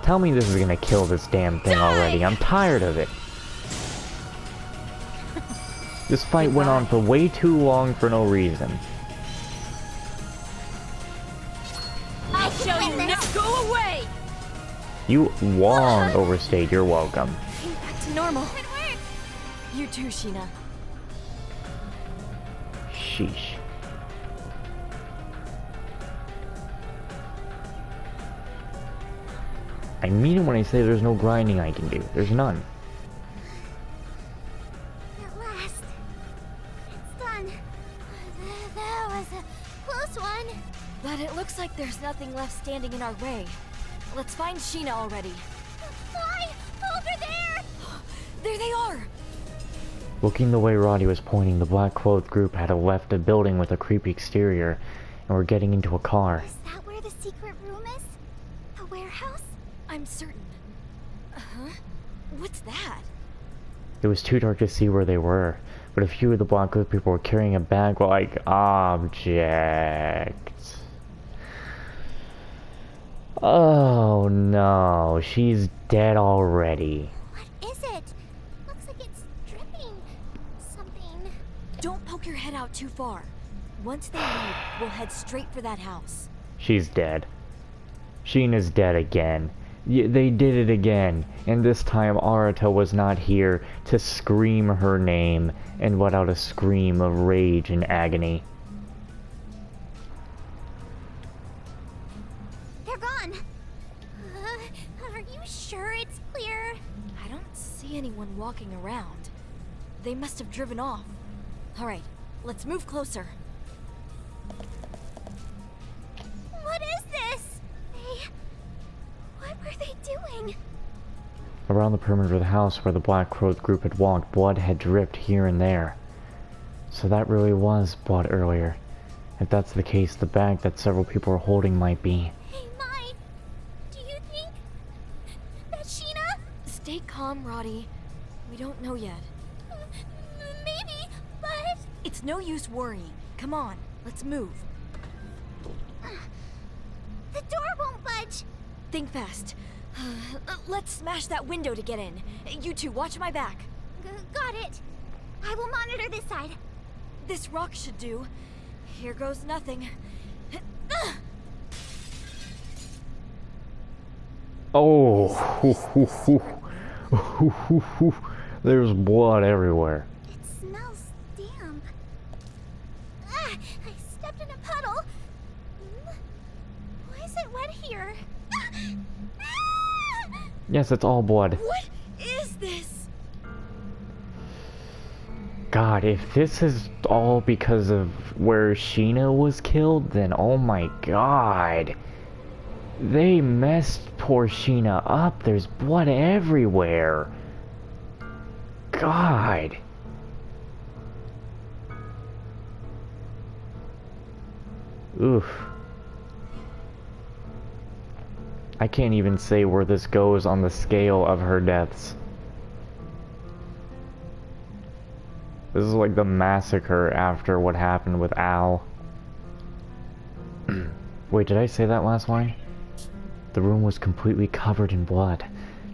Tell me this is gonna kill this damn thing already. I'm tired of it. This fight went on for way too long for no reason. I'll show you next. Go away! You long overstayed. You're welcome. Back to normal. It worked. You too, Shina. Sheesh. I mean it when I say there's no grinding I can do. There's none. At last. It's done. That was a close one. But it looks like there's nothing left standing in our way. Let's find Shina already. Why? Over there! There they are! Looking the way Roddy was pointing, the black-clothed group had left a building with a creepy exterior and were getting into a car. Is that where the secret room is? A warehouse? I'm certain. Uh-huh. What's that? It was too dark to see where they were, but a few of the black-clothed people were carrying a bag-like object. Oh no, she's dead already. What is it? Looks like it's dripping something. Don't poke your head out too far. Once they leave, we'll head straight for that house. She's dead. Sheena's dead again. They did it again, and this time Arata was not here to scream her name and let out a scream of rage and agony. They're gone. Are you sure it's clear? I don't see anyone walking around. They must have driven off. Alright, let's move closer. What is this? What were they doing? Around the perimeter of the house where the black-clothed group had walked, blood had dripped here and there. So that really was blood earlier. If that's the case, the bag that several people were holding might be. Hey, Mai, do you think that's Shina? Stay calm, Roddy. We don't know yet. Maybe, but... It's no use worrying. Come on, let's move. The door won't budge. Think fast. Let's smash that window to get in. You two, watch my back. Got it. I will monitor this side. This rock should do. Here goes nothing. Oh, there's blood everywhere. It smells damp. I stepped in a puddle. Why is it wet here? Yes, it's all blood. What is this? God, if this is all because of where Shina was killed, then oh my god. They messed poor Shina up. There's blood everywhere. God. Oof. I can't even say where this goes on the scale of her deaths. This is like the massacre after what happened with Al. Wait, did I say that last line? The room was completely covered in blood.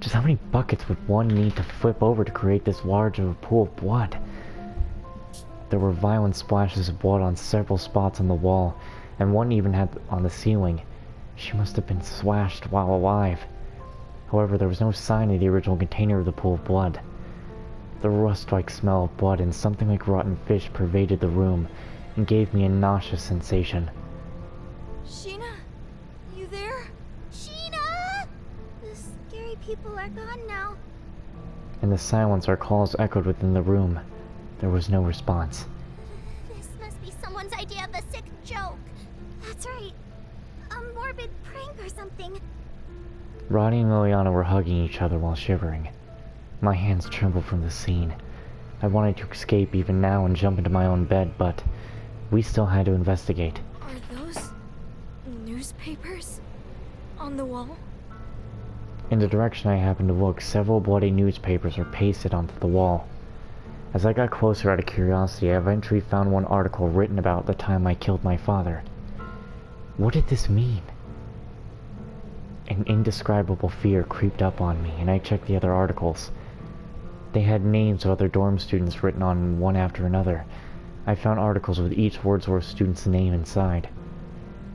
Just how many buckets would one need to flip over to create this large of a pool of blood? There were violent splashes of blood on several spots on the wall, and one even had on the ceiling. She must have been slashed while alive. However, there was no sign of the original container of the pool of blood. The rust-like smell of blood and something like rotten fish pervaded the room and gave me a nauseous sensation. Shina? You there? Shina! The scary people are gone now. In the silence, our calls echoed within the room. There was no response. This must be someone's idea of a sick joke. That's right. A morbid prank or something. Roddy and Liliana were hugging each other while shivering. My hands trembled from the scene. I wanted to escape even now and jump into my own bed, but we still had to investigate. Are those newspapers on the wall? In the direction I happened to look, several bloody newspapers were pasted onto the wall. As I got closer out of curiosity, I eventually found one article written about the time I killed my father. What did this mean? An indescribable fear creeped up on me, and I checked the other articles. They had names of other dorm students written on one after another. I found articles with each Wordsworth student's name inside.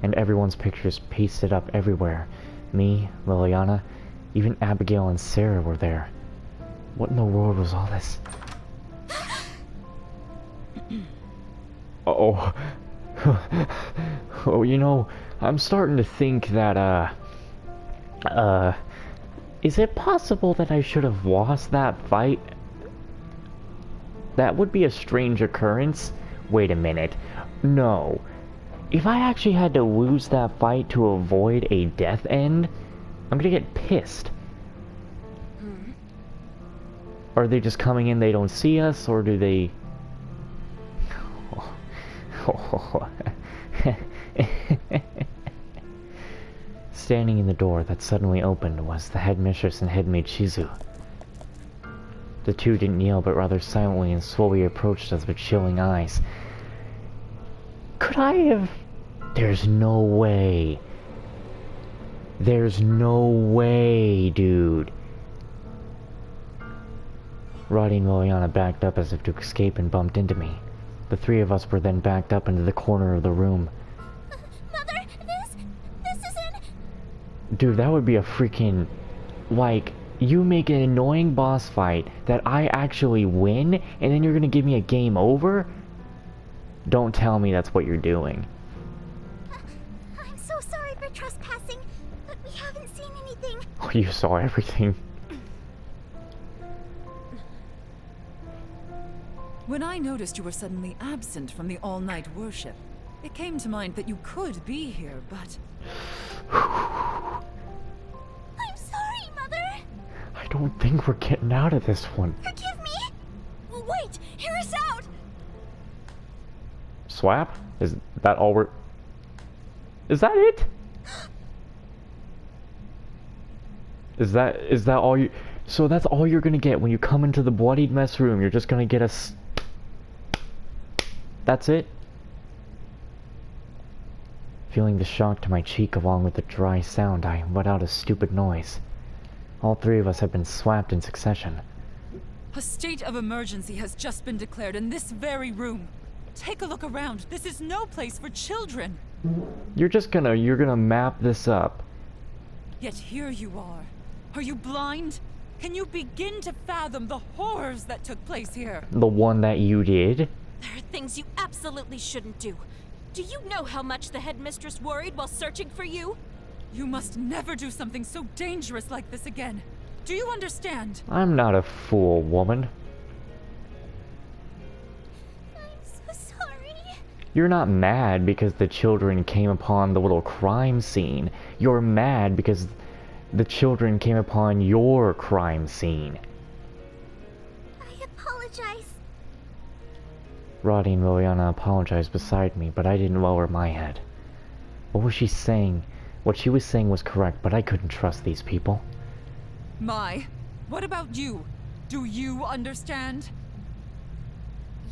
And everyone's pictures pasted up everywhere. Me, Liliana, even Abigail and Sarah were there. What in the world was all this? Oh. Oh, you know, I'm starting to think that, is it possible that I should have lost that fight? That would be a strange occurrence. Wait a minute. No. If I actually had to lose that fight to avoid a death end, I'm gonna get pissed. Are they just coming in, they don't see us, or do they... Standing in the door that suddenly opened was the headmistress and headmaid Shizu. The two didn't yell, but rather silently and slowly approached us with chilling eyes. Could I have... There's no way. There's no way, dude. Roddy and Liliana backed up as if to escape and bumped into me. The three of us were then backed up into the corner of the room. Mother, this isn't... Dude, that would be a freaking... Like, you make an annoying boss fight that I actually win, and then you're gonna give me a game over? Don't tell me that's what you're doing. I'm so sorry for trespassing, but we haven't seen anything. Oh, you saw everything. When I noticed you were suddenly absent from the all-night worship, it came to mind that you could be here, but... I'm sorry, Mother. I don't think we're getting out of this one. Forgive me. Wait, hear us out. Swap? Is that all we're... Is that it? Is that all you... So that's all you're gonna get when you come into the bloodied mess room. You're just gonna get a... That's it? Feeling the shock to my cheek along with the dry sound, I let out a stupid noise. All three of us had been slapped in succession. A state of emergency has just been declared in this very room. Take a look around. This is no place for children. You're gonna map this up. Yet here you are. Are you blind? Can you begin to fathom the horrors that took place here? The one that you did? There are things you absolutely shouldn't do. Do you know how much the headmistress worried while searching for you? You must never do something so dangerous like this again. Do you understand? I'm not a fool, woman. I'm so sorry. You're not mad because the children came upon the little crime scene. You're mad because the children came upon your crime scene. I apologize. Roddy and Liliana apologized beside me, but I didn't lower my head. What was she saying? What she was saying was correct, but I couldn't trust these people. What about you? Do you understand?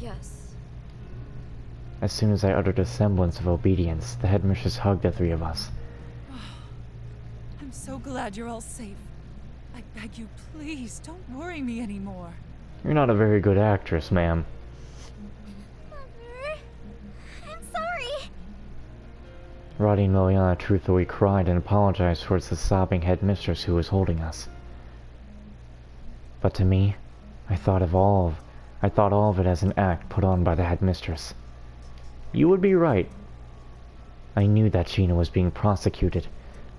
Yes. As soon as I uttered a semblance of obedience, the headmistress hugged the three of us. I'm so glad you're all safe. I beg you, please, don't worry me anymore. You're not a very good actress, ma'am. Mother, I'm sorry. Roddy and Liliana truthfully cried and apologized towards the sobbing headmistress who was holding us. But to me, I thought all of it as an act put on by the headmistress. You would be right. I knew that Shina was being prosecuted.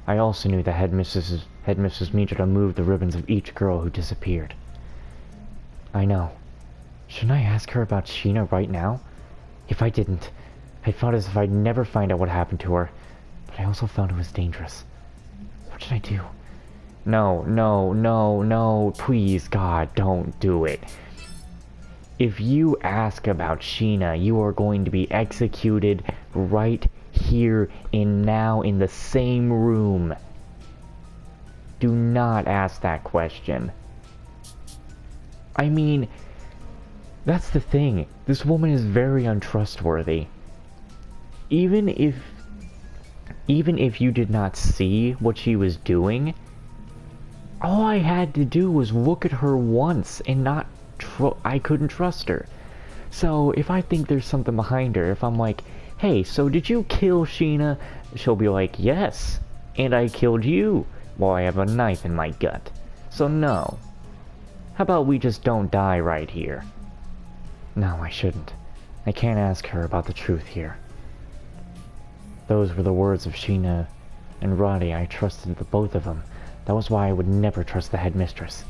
I also knew that Headmistress Mitra moved the ribbons of each girl who disappeared. I know. Shouldn't I ask her about Shina right now? If I didn't, I felt as if I'd never find out what happened to her. But I also felt it was dangerous. What should I do? No, no, no, no, please, God, don't do it. If you ask about Shina, you are going to be executed right here and now in the same room. Do not ask that question. I mean, that's the thing. This woman is very untrustworthy. Even if even if you did not see what she was doing, all I had to do was look at her once and not I couldn't trust her. So if I think there's something behind her, if I'm like, hey, so did you kill Shina? She'll be like, yes, and I killed you. Well, I have a knife in my gut. So no. How about we just don't die right here? No, I shouldn't. I can't ask her about the truth here. Those were the words of Shina and Roddy. I trusted the both of them. That was why I would never trust the headmistress.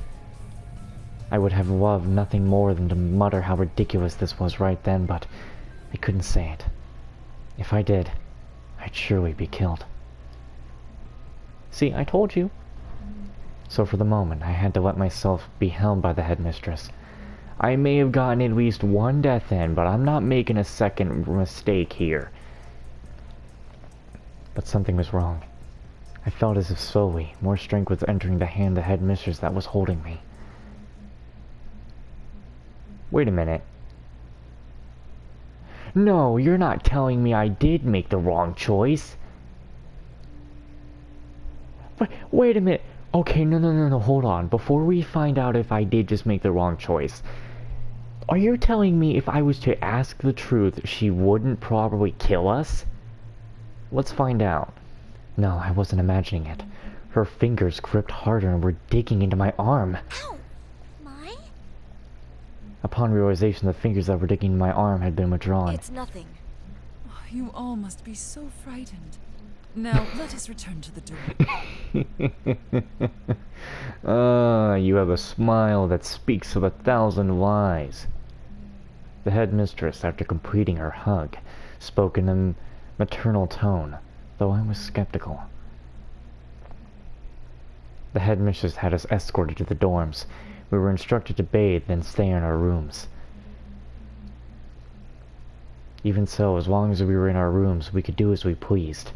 I would have loved nothing more than to mutter how ridiculous this was right then, but I couldn't say it. If I did, I'd surely be killed. See, I told you. So for the moment, I had to let myself be held by the headmistress. I may have gotten at least one death in, but I'm not making a second mistake here. But something was wrong. I felt as if slowly, more strength was entering the hand of the headmistress that was holding me. Wait a minute. No, you're not telling me I did make the wrong choice. Wait a minute. Okay, no, hold on. Before we find out if I did just make the wrong choice, are you telling me if I was to ask the truth, she wouldn't probably kill us? Let's find out. No, I wasn't imagining it. Her fingers gripped harder and were digging into my arm. Ow! My? Upon realization, the fingers that were digging into my arm had been withdrawn. It's nothing. Oh, you all must be so frightened. Now, let us return to the door. You have a smile that speaks of 1,000 lies. The headmistress, after completing her hug, spoke in a maternal tone, though I was skeptical. The headmistress had us escorted to the dorms. We were instructed to bathe, then stay in our rooms. Even so, as long as we were in our rooms, we could do as we pleased.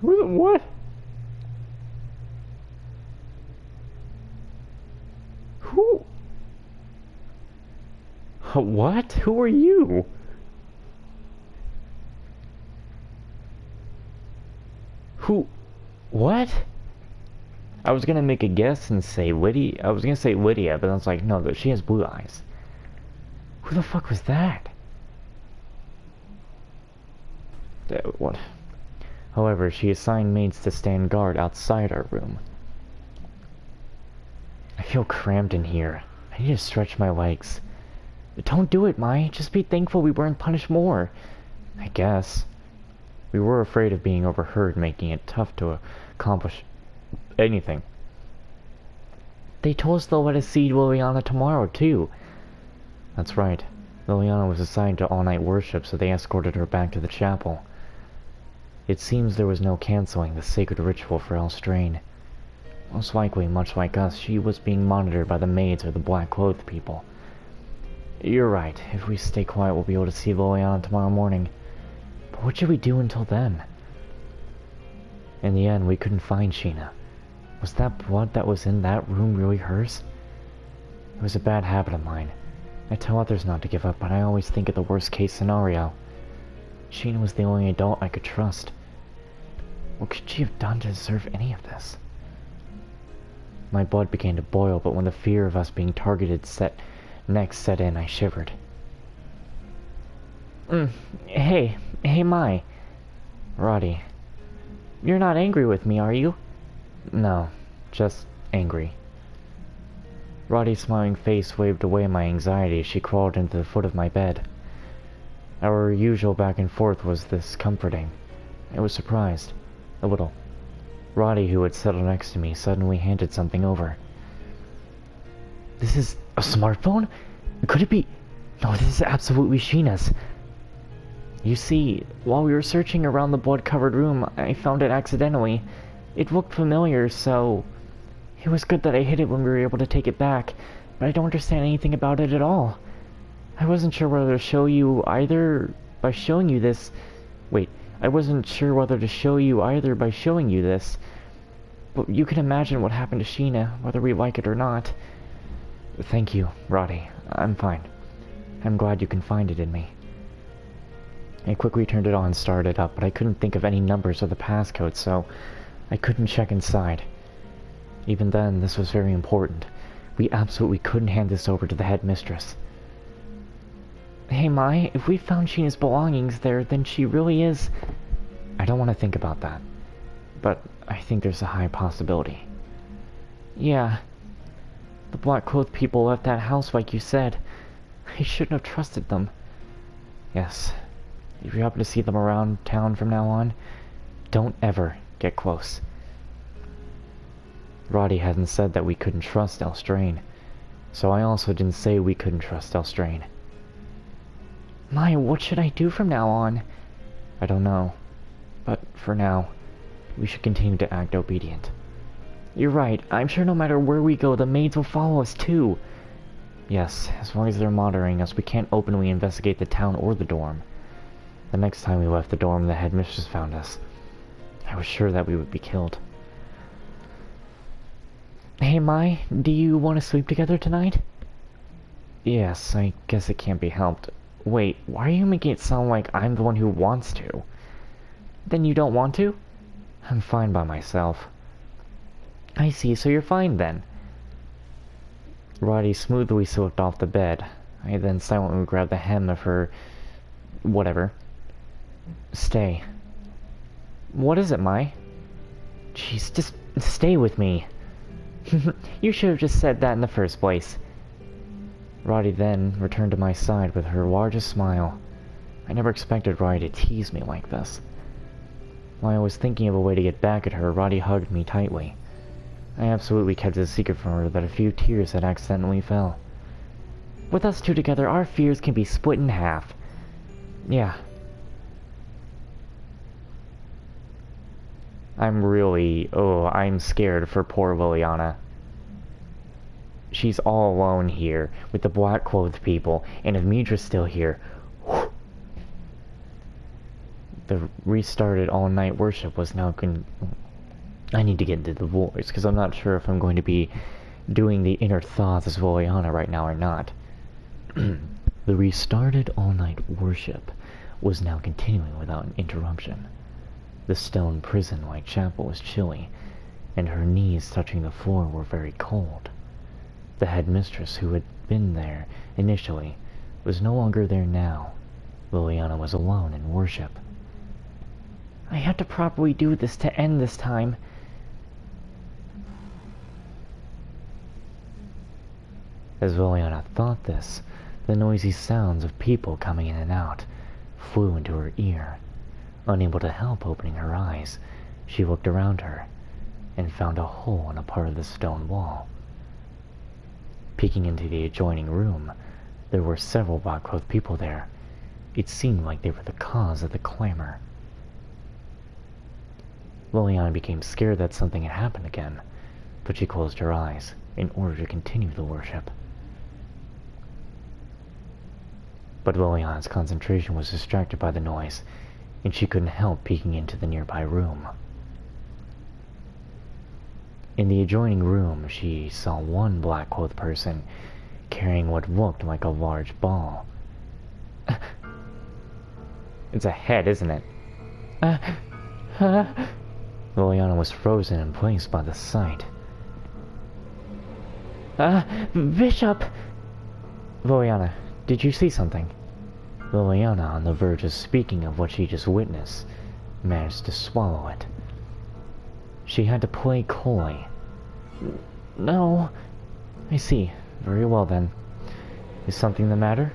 What? Who? What? Who are you? Who? What? I was gonna make a guess and say Lydia. I was gonna say Lydia, but I was like, no, she has blue eyes. Who the fuck was that? What? However, she assigned maids to stand guard outside our room. I feel cramped in here. I need to stretch my legs. Don't do it, Mai. Just be thankful we weren't punished more. I guess. We were afraid of being overheard, making it tough to accomplish anything. They told us they'll let us see Liliana tomorrow, too. That's right. Liliana was assigned to all-night worship, so they escorted her back to the chapel. It seems there was no canceling the sacred ritual for Elstrain. Most likely, much like us, she was being monitored by the maids or the black-clothed people. You're right. If we stay quiet, we'll be able to see Liliana tomorrow morning. But what should we do until then? In the end, we couldn't find Shina. Was that blood that was in that room really hers? It was a bad habit of mine. I tell others not to give up, but I always think of the worst-case scenario. Shina was the only adult I could trust. What could she have done to deserve any of this? My blood began to boil, but when the fear of us being targeted next set in, I shivered. Hey, Mai. Roddy. You're not angry with me, are you? No, just angry. Roddy's smiling face waved away my anxiety as she crawled into the foot of my bed. Our usual back and forth was this comforting. I was surprised. A little. Roddy, who had settled next to me, suddenly handed something over. This is a smartphone? Could it be? No, this is absolutely Shina's. You see, while we were searching around the blood-covered room, I found it accidentally. It looked familiar, so... It was good that I hid it when we were able to take it back, but I don't understand anything about it at all. I wasn't sure whether to show you either by showing you this... I wasn't sure whether to show you either by showing you this. But you can imagine what happened to Shina, whether we like it or not. Thank you, Roddy. I'm fine. I'm glad you confided in me. I quickly turned it on and started it up, but I couldn't think of any numbers or the passcode, so I couldn't check inside. Even then, this was very important. We absolutely couldn't hand this over to the headmistress. Hey Mai, if we found Shina's belongings there, then she really is... I don't want to think about that, but I think there's a high possibility. Yeah, the black-clothed people left that house like you said. I shouldn't have trusted them. Yes, if you happen to see them around town from now on, don't ever get close. Roddy hadn't said that we couldn't trust Elstrain, so I also didn't say we couldn't trust Elstrain. Maya, what should I do from now on? I don't know, but for now, we should continue to act obedient. You're right, I'm sure no matter where we go, the maids will follow us too. Yes, as long as they're monitoring us, we can't openly investigate the town or the dorm. The next time we left the dorm, the headmistress found us. I was sure that we would be killed. Hey Mai, do you want to sleep together tonight? Yes, I guess it can't be helped. Wait, why are you making it sound like I'm the one who wants to? Then you don't want to? I'm fine by myself. I see, so you're fine then. Roddy smoothly slipped off the bed. I then silently grabbed the hem of her... whatever. Stay. What is it, Mai? Jeez, just stay with me. You should have just said that in the first place. Roddy then returned to my side with her largest smile. I never expected Roddy to tease me like this. While I was thinking of a way to get back at her, Roddy hugged me tightly. I absolutely kept it a secret from her that a few tears had accidentally fell. With us two together, our fears can be split in half. Yeah. I'm scared for poor Liliana. She's all alone here with the black-clothed people, and if Midra's still here... Whew, the restarted all-night worship was now I need to get into the voice, because I'm not sure if I'm going to be doing the inner thoughts of Liliana right now or not. The restarted all-night worship was now continuing without an interruption. The stone prison-like chapel was chilly, and her knees touching the floor were very cold. The headmistress, who had been there initially, was no longer there now. Liliana was alone in worship. I had to properly do this to end this time. As Liliana thought this, the noisy sounds of people coming in and out flew into her ear. Unable to help opening her eyes, she looked around her and found a hole in a part of the stone wall. Peeking into the adjoining room, there were several black-clothed people there. It seemed like they were the cause of the clamor. Liliana became scared that something had happened again, but she closed her eyes in order to continue the worship. But Liliana's concentration was distracted by the noise, and she couldn't help peeking into the nearby room. In the adjoining room, she saw one black-clothed person carrying what looked like a large ball. It's a head, isn't it? Liliana was frozen in place by the sight. Bishop! Liliana, did you see something? Liliana, on the verge of speaking of what she just witnessed, managed to swallow it. She had to play coy. No. I see. Very well then. Is something the matter?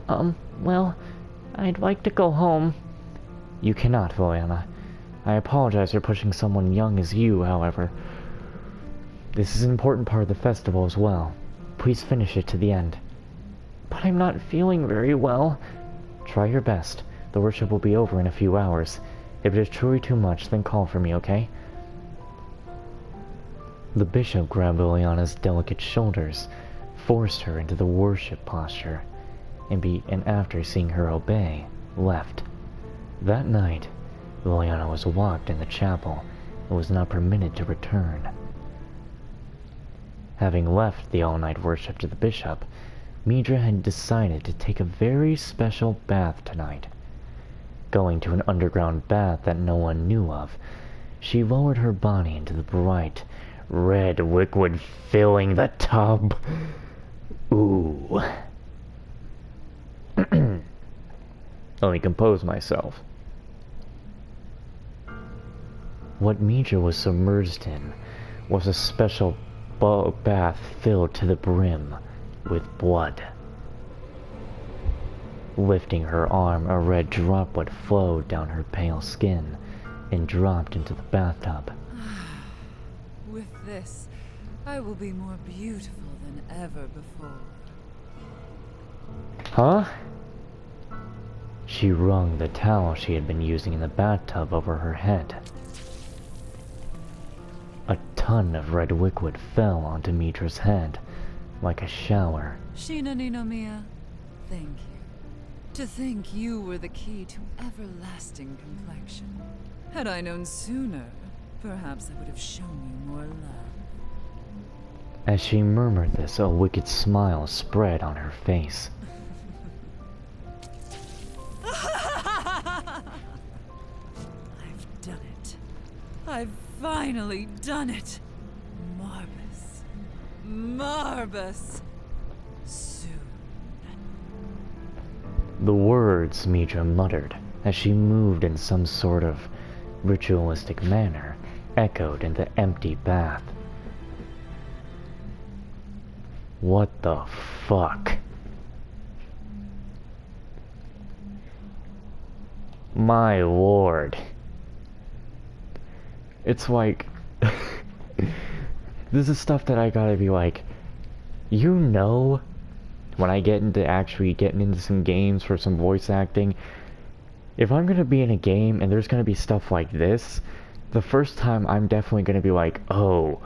Well, I'd like to go home. You cannot, Liliana. I apologize for pushing someone young as you, however. This is an important part of the festival as well. Please finish it to the end. But I'm not feeling very well. Try your best. The worship will be over in a few hours. If it is truly too much, then call for me, okay? The bishop grabbed Liliana's delicate shoulders, forced her into the worship posture, and after seeing her obey, left. That night, Liliana was locked in the chapel and was not permitted to return. Having left the all-night worship to the bishop, Midra had decided to take a very special bath tonight. going to an underground bath that no one knew of. She lowered her body into the bright, red liquid filling the tub. Ooh. Let me compose myself. What Mitra was submerged in was a special bath filled to the brim with blood. Lifting her arm, a red droplet flowed down her pale skin and dropped into the bathtub. With this, I will be more beautiful than ever before. Huh? She wrung the towel she had been using in the bathtub over her head. A ton of red liquid fell onto Mitra's head, like a shower. Shina Ninomiya, thank you. To think you were the key to everlasting complexion. Had I known sooner, perhaps I would have shown you more love. As she murmured this, a wicked smile spread on her face. I've done it. I've finally done it. Marbus. Marbus. Soon. The words Mitra muttered, as she moved in some sort of ritualistic manner, echoed in the empty bath. What the fuck? My lord. It's like... this is stuff that I gotta be like... You know... When I get into actually getting into some games for some voice acting... If I'm gonna be in a game and there's gonna be stuff like this... The first time I'm definitely gonna be like, oh...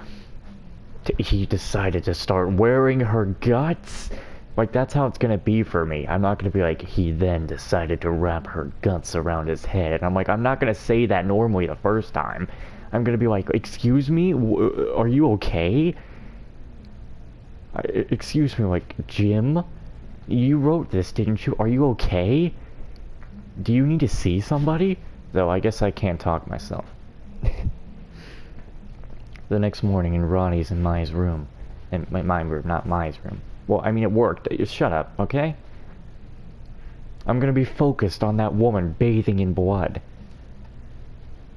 He decided to start wearing her guts? Like, that's how it's gonna be for me. I'm not gonna be like, he then decided to wrap her guts around his head. And I'm like, I'm not gonna say that normally the first time. I'm gonna be like, excuse me? Are you okay? Excuse me, like, Jim? You wrote this, didn't you? Are you okay? Do you need to see somebody? Though, I guess I can't talk myself. The next morning in Ronnie's and Mai's room. In my room, not Mai's room. Well, I mean, it worked. Shut up, okay? I'm gonna be focused on that woman bathing in blood.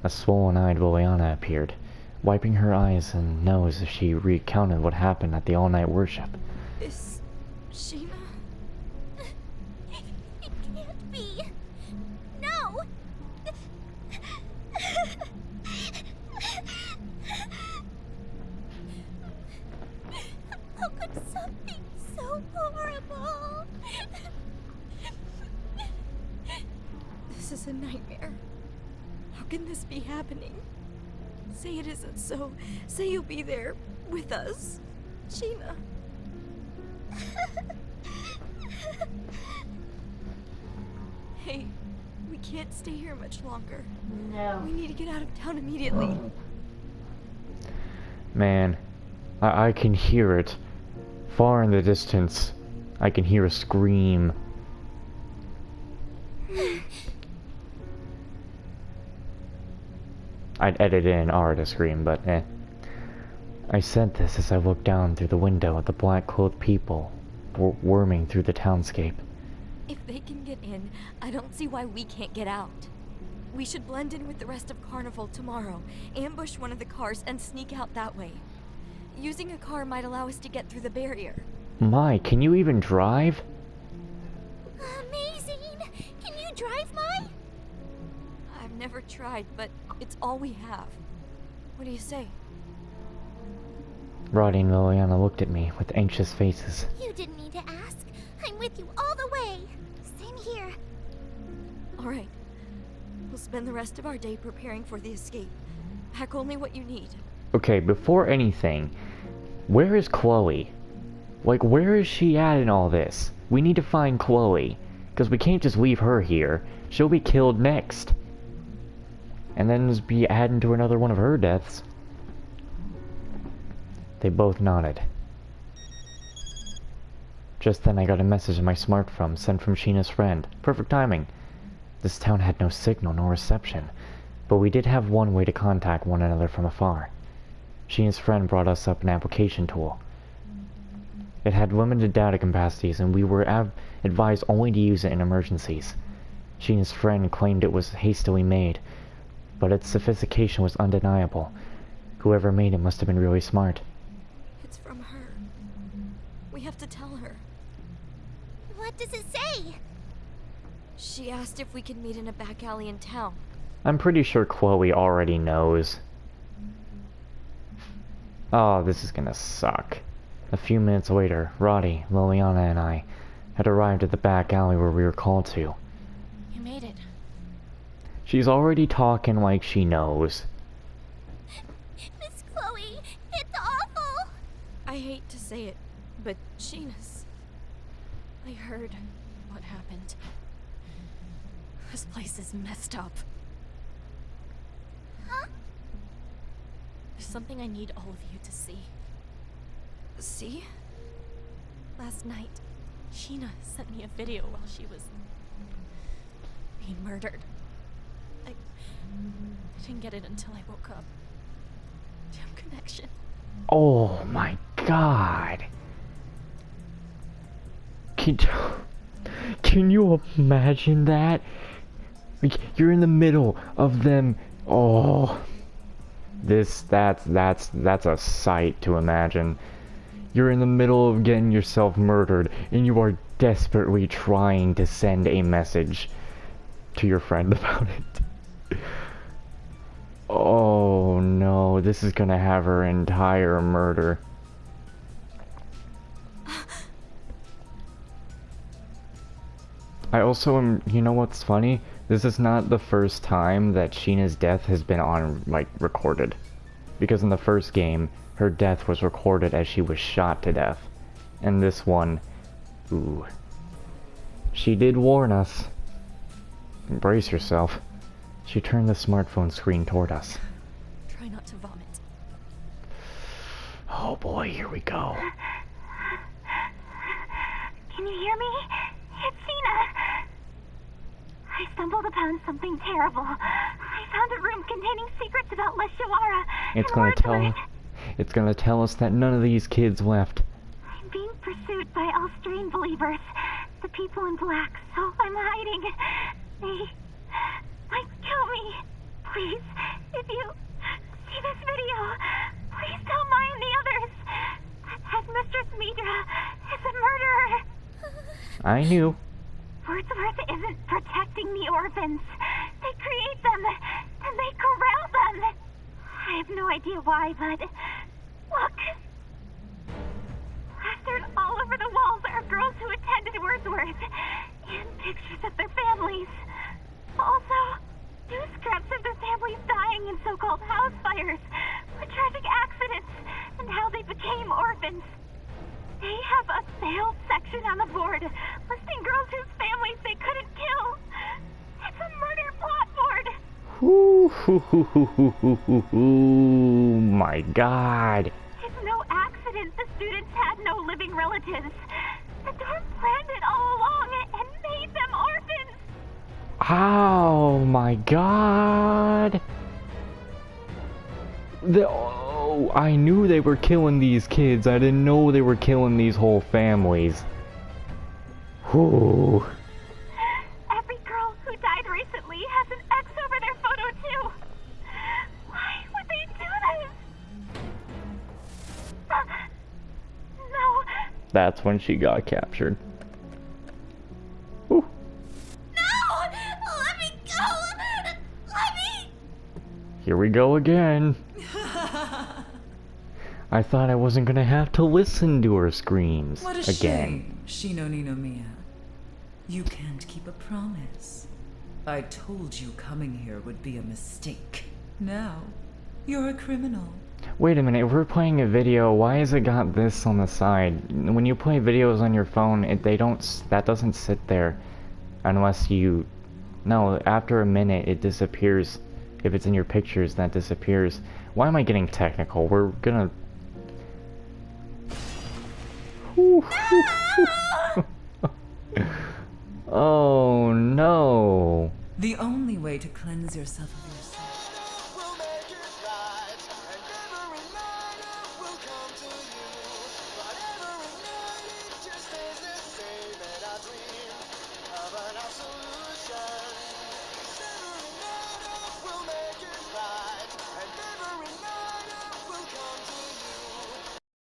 A swollen-eyed Liliana appeared, wiping her eyes and nose as she recounted what happened at the all-night worship. Is Shina? It can't be. No. How could something so horrible? This is a nightmare. How can this be happening? Say it isn't so. Say you'll be there with us. Shina. Hey, we can't stay here much longer. No. We need to get out of town immediately. Man, I can hear it. Far in the distance, I can hear a scream. I'd edit in Ara scream, but eh. I said this as I looked down through the window at the black-clothed people worming through the townscape. If they can get in, I don't see why we can't get out. We should blend in with the rest of Carnival tomorrow, ambush one of the cars, and sneak out that way. Using a car might allow us to get through the barrier. Mai, can you even drive? Amazing! Can you drive, Mai? I've never tried, but it's all we have. What do you say? Roddy and Liliana looked at me with anxious faces. You didn't need to ask. I'm with you all the way. Same here. All right. We'll spend the rest of our day preparing for the escape. Pack only what you need. Okay, before anything, where is Chloe? Like, where is she at in all this? We need to find Chloe, because we can't just leave her here. She'll be killed next. And then just be adding to another one of her deaths. They both nodded. Just then I got a message on my smartphone sent from Shina's friend. Perfect timing. This town had no signal, no reception, but we did have one way to contact one another from afar. Sheena's friend brought us up an application tool. It had limited data capacities, and we were advised only to use it in emergencies. Sheena's friend claimed it was hastily made, but its sophistication was undeniable. Whoever made it must have been really smart. It's from her. We have to tell her. What does it say? She asked if we could meet in a back alley in town. I'm pretty sure Chloe already knows. Oh, this is gonna suck. A few minutes later, Roddy, Liliana, and I had arrived at the back alley where we were called to. You made it. She's already talking like she knows. Miss Chloe, it's awful! I hate to say it, but Sheena's... I heard what happened. This place is messed up. Huh? There's something I need all of you to see. See? Last night, Sheena sent me a video while she was being murdered. I didn't get it until I woke up. Damn connection. Oh my god. Can you imagine that? Like, you're in the middle of them. Oh, that's a sight to imagine. You're in the middle of getting yourself murdered, and you are desperately trying to send a message to your friend about it. Oh no, this is gonna have her entire murder. I also am, you know what's funny? This is not the first time that Sheena's death has been recorded. Because in the first game, her death was recorded as she was shot to death. And this one, ooh. She did warn us. Brace yourself. She turned the smartphone screen toward us. Try not to vomit. Oh boy, here we go. Can you hear me? It's Shina. I stumbled upon something terrible. I found a room containing secrets about Leshawara. It's gonna tell us that none of these kids left. I'm being pursued by Austrian believers, the people in black, so I'm hiding. They might kill me. Please, if you see this video, please tell Mai and the others that Headmistress Midra is a murderer. I knew. Wordsworth isn't protecting the orphans. They create them, and they corral them. I have no idea why, but look. Plastered all over the walls are girls who attended Wordsworth, and pictures of their families. Also, news scraps of their families dying in so-called house fires, or tragic accidents, and how they became orphans. They have a failed section on the board, listing girls whose families they couldn't kill. It's a murder plot board. Ooh, my god. It's no accident the students had no living relatives. The dorm planned it all along and made them orphans. Oh my god. Oh, I knew they were killing these kids. I didn't know they were killing these whole families. Whew. Every girl who died recently has an X over their photo too. Why would they do this? No. That's when she got captured. Ooh. No! Let me go! Let me... Here we go again. I thought I wasn't gonna have to listen to her screams What a again. shame, Shino Nino Mia. You can't keep a promise. I told you coming here would be a mistake. Now, you're a criminal. Wait a minute, if we're playing a video, why has it got this on the side? When you play videos on your phone, that doesn't sit there unless you... No, after a minute it disappears. If it's in your pictures, that disappears. Why am I getting technical? We're gonna... Oh no. The only way to cleanse yourself of yourself